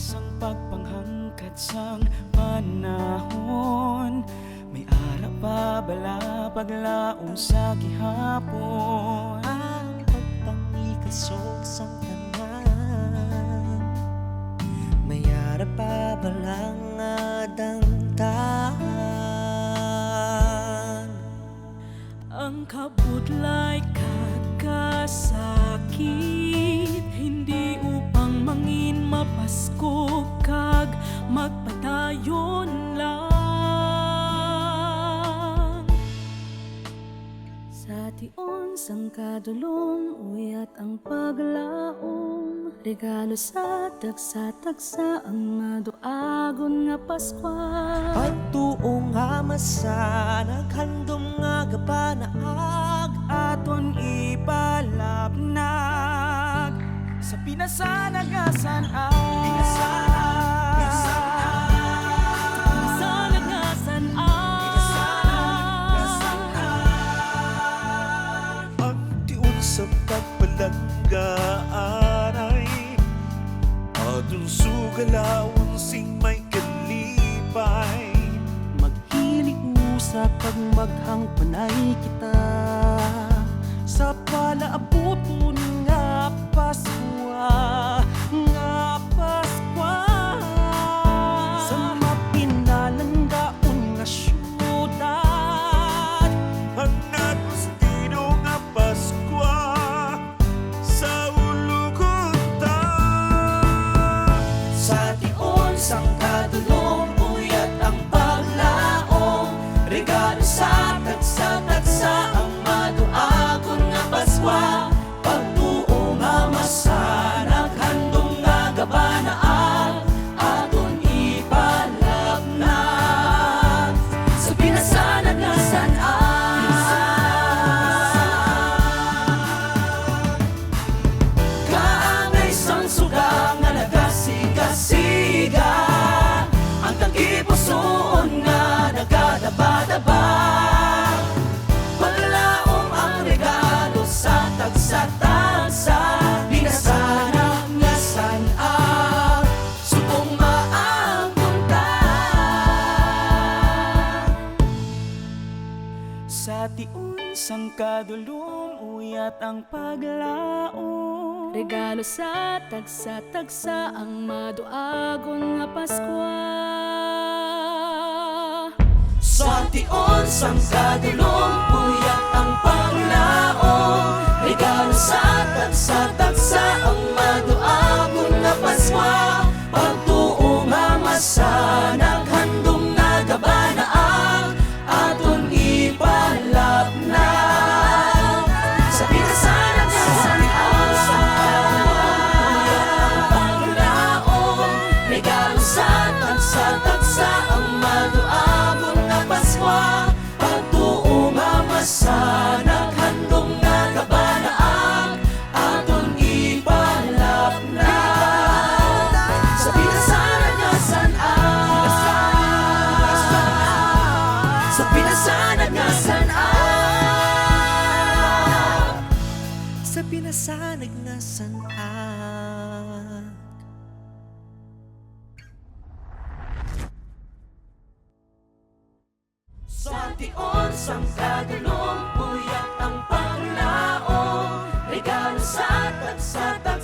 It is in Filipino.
Wagas ang pagpanghangkat sang panahon. May ara pa bala paglaom sa gihapon. Ang pagpangikasog sang tanan, may ara pa balang adangtan. Ang kabudlay kagkasakit, hindi upang mangin mapasko kag magpadayon lang. Sa tion sang kadulong uyat ang paglaom, regalo sa tagsa-tagsa ang maduagon nga Pasko. Pagtuong nga masa, naghandom nga gapanaag, Aton ipalapnag sa pinasanag nga sanag. Pinasanag nga sanag. ang tiun sa pagpalanggaan ay adun sugalawon sing may kalipay. Maghilig usa kag maghang panay kita sa palaabuton nga Paskwa, nga Paskwa. Sa mapinalanggaon nga syudad, Ang nagustido nga Paskwa sa ulugutan. Sa tion sang kadulong uyat ang paglaom, regalo sa tagsa-tagsa ang maduagon nga Paskwa. Pagtuo nga masanag, handom nga gabanaan, aton ipalapnag sa pinasanag nga sanag. Kaangay sang suga nga nagasiga-siga, ang tagipusoon nga nagadaba-daba. Paglaom ang regalo sa tagsa-tagsa, pinasanag nga sanag, subong maangkon ta. Sa tiun sang kadulong uyat ang paglaom, regalo sa tagsa-tagsa ang maduagon nga Paskwa. Sa tion sang kadulong uyat ang paglaom, regalo sa tagsa-tagsa ang maduagon nga Paskwa. Pagtuo nga masanag, handom nga gabanaan, aton ipalapnag sa pinasanag nga sanag. Paglaom, regalo sa tagsa-tagsa ang maduagon nga Paskwa. Pagtuo nga masanag, handom nga gabanaan, aton ipalapnag sa pinasanag nga sanag. Sa pinasanag nga sanag. Sa pinasanag nga sanag. Sa tion sang kadulong uyat ang paglaom, regalo sa tagsa-tagsa